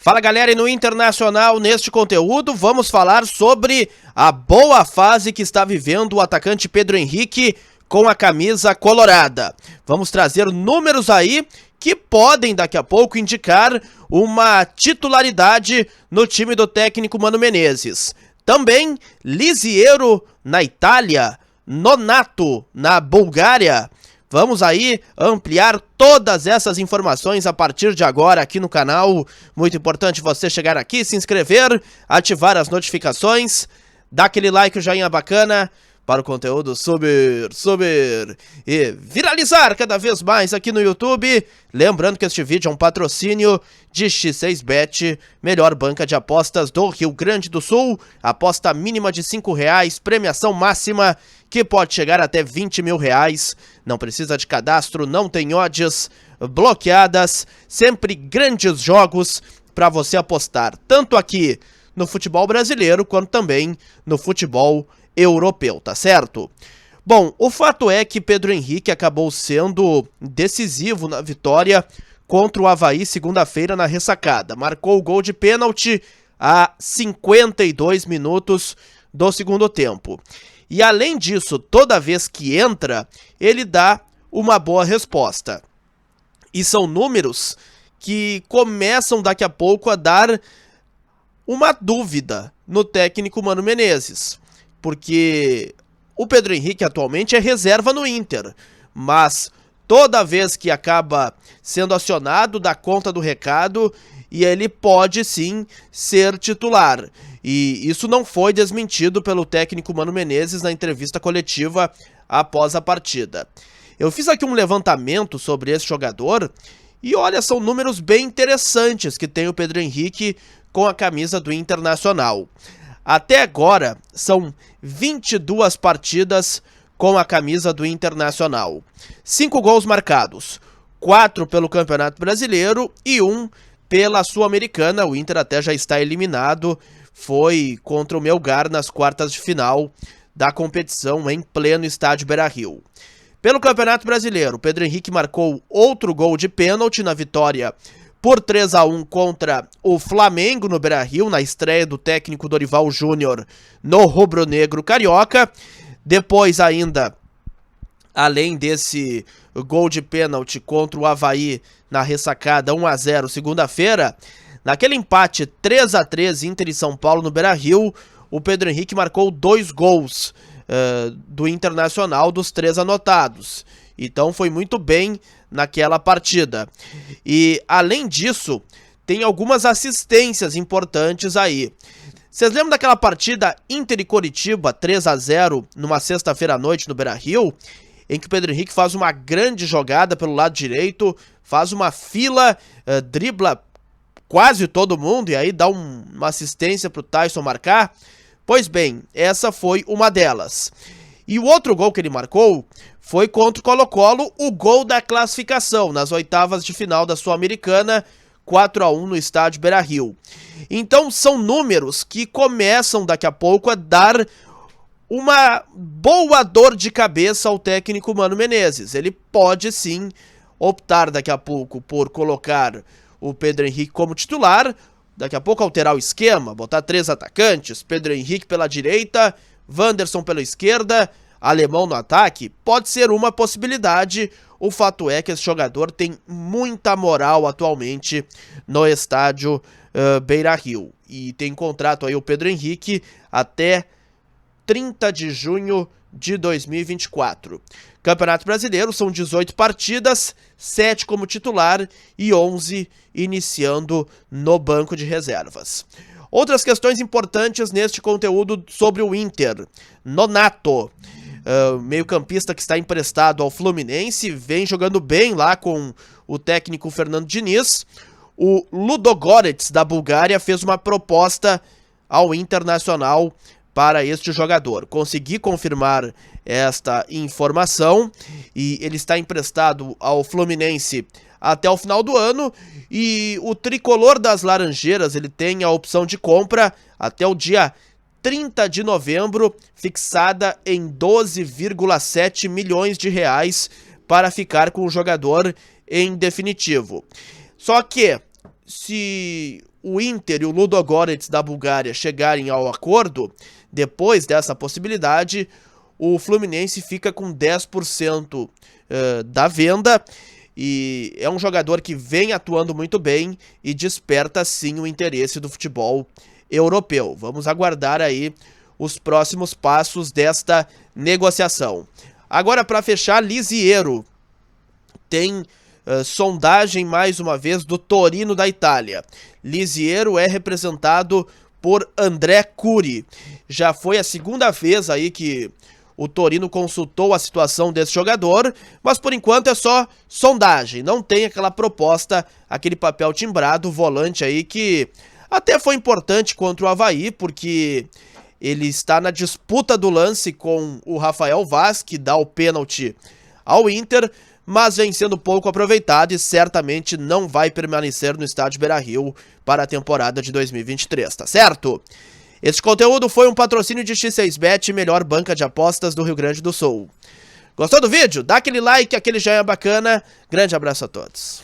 Fala galera, e no Internacional, neste conteúdo, vamos falar sobre a boa fase que está vivendo o atacante Pedro Henrique com a camisa colorada. Vamos trazer números aí que podem daqui a pouco indicar uma titularidade no time do técnico Mano Menezes. Também Lisiero na Itália, Nonato na Bulgária. Vamos aí ampliar todas essas informações a partir de agora aqui no canal. Muito importante você chegar aqui, se inscrever, ativar as notificações, dar aquele like, o joinha bacana para o conteúdo subir e viralizar cada vez mais aqui no YouTube. Lembrando que este vídeo é um patrocínio de X6Bet, melhor banca de apostas do Rio Grande do Sul. Aposta mínima de R$5, premiação máxima que pode chegar até R$20 mil. Não precisa de cadastro, não tem odds bloqueadas, sempre grandes jogos para você apostar, tanto aqui no futebol brasileiro quanto também no futebol europeu, tá certo? Bom, o fato é que Pedro Henrique acabou sendo decisivo na vitória contra o Avaí segunda-feira na ressacada. Marcou o gol de pênalti a 52 minutos do segundo tempo. E além disso, toda vez que entra, ele dá uma boa resposta. E são números que começam daqui a pouco a dar uma dúvida no técnico Mano Menezes. Porque o Pedro Henrique atualmente é reserva no Inter, mas toda vez que acaba sendo acionado, dá conta do recado e ele pode sim ser titular. E isso não foi desmentido pelo técnico Mano Menezes na entrevista coletiva após a partida. Eu fiz aqui um levantamento sobre esse jogador e olha, são números bem interessantes que tem o Pedro Henrique com a camisa do Internacional. Até agora, são 22 partidas com a camisa do Internacional. 5 gols marcados, 4 pelo Campeonato Brasileiro e 1 pela Sul-Americana. O Inter até já está eliminado, foi contra o Melgar nas quartas de final da competição em pleno estádio Beira-Rio. Pelo Campeonato Brasileiro, Pedro Henrique marcou outro gol de pênalti na vitória por 3-1 contra o Flamengo no Beira-Rio, na estreia do técnico Dorival Júnior no rubro-negro carioca. Depois ainda, além desse gol de pênalti contra o Avaí na ressacada 1-0 segunda-feira, naquele empate 3-3 Inter e São Paulo no Beira-Rio, o Pedro Henrique marcou 2 gols do Internacional dos 3 anotados. Então foi muito bem naquela partida. E além disso, tem algumas assistências importantes aí. Vocês lembram daquela partida Inter e Coritiba 3-0 numa sexta-feira à noite no Beira-Rio, em que o Pedro Henrique faz uma grande jogada pelo lado direito, faz uma fila, dribla quase todo mundo e aí dá uma assistência para o Tyson marcar? Pois bem, essa foi uma delas. E o outro gol que ele marcou foi contra o Colo-Colo, o gol da classificação nas oitavas de final da Sul-Americana, 4-1 no estádio Beira-Rio. Então são números que começam daqui a pouco a dar uma boa dor de cabeça ao técnico Mano Menezes. Ele pode sim optar daqui a pouco por colocar o Pedro Henrique como titular, daqui a pouco alterar o esquema, botar 3 atacantes, Pedro Henrique pela direita, Wanderson pela esquerda, Alemão no ataque, pode ser uma possibilidade. O fato é que esse jogador tem muita moral atualmente no estádio Beira-Rio. E tem contrato aí o Pedro Henrique até 30 de junho de 2024. Campeonato Brasileiro são 18 partidas, 7 como titular e 11 iniciando no banco de reservas. Outras questões importantes neste conteúdo sobre o Inter. Nonato, meio-campista que está emprestado ao Fluminense, vem jogando bem lá com o técnico Fernando Diniz. O Ludogorets da Bulgária fez uma proposta ao Internacional para este jogador. Consegui confirmar esta informação e ele está emprestado ao Fluminense até o final do ano, e o tricolor das Laranjeiras ele tem a opção de compra até o dia 30 de novembro, fixada em 12,7 milhões de reais para ficar com o jogador em definitivo. Só que, se o Inter e o Ludogorets da Bulgária chegarem ao acordo, depois dessa possibilidade, o Fluminense fica com 10% da venda, e é um jogador que vem atuando muito bem e desperta sim o interesse do futebol europeu. Vamos aguardar aí os próximos passos desta negociação. Agora, para fechar, Lisiero tem sondagem mais uma vez do Torino da Itália. Lisiero é representado por André Curi. Já foi a segunda vez aí que o Torino consultou a situação desse jogador, mas por enquanto é só sondagem, não tem aquela proposta, aquele papel timbrado, volante aí que até foi importante contra o Avaí, porque ele está na disputa do lance com o Rafael Vaz, que dá o pênalti ao Inter, mas vem sendo pouco aproveitado e certamente não vai permanecer no estádio Beira-Rio para a temporada de 2023, tá certo? Este conteúdo foi um patrocínio de X6Bet, melhor banca de apostas do Rio Grande do Sul. Gostou do vídeo? Dá aquele like, aquele joinha bacana. Grande abraço a todos.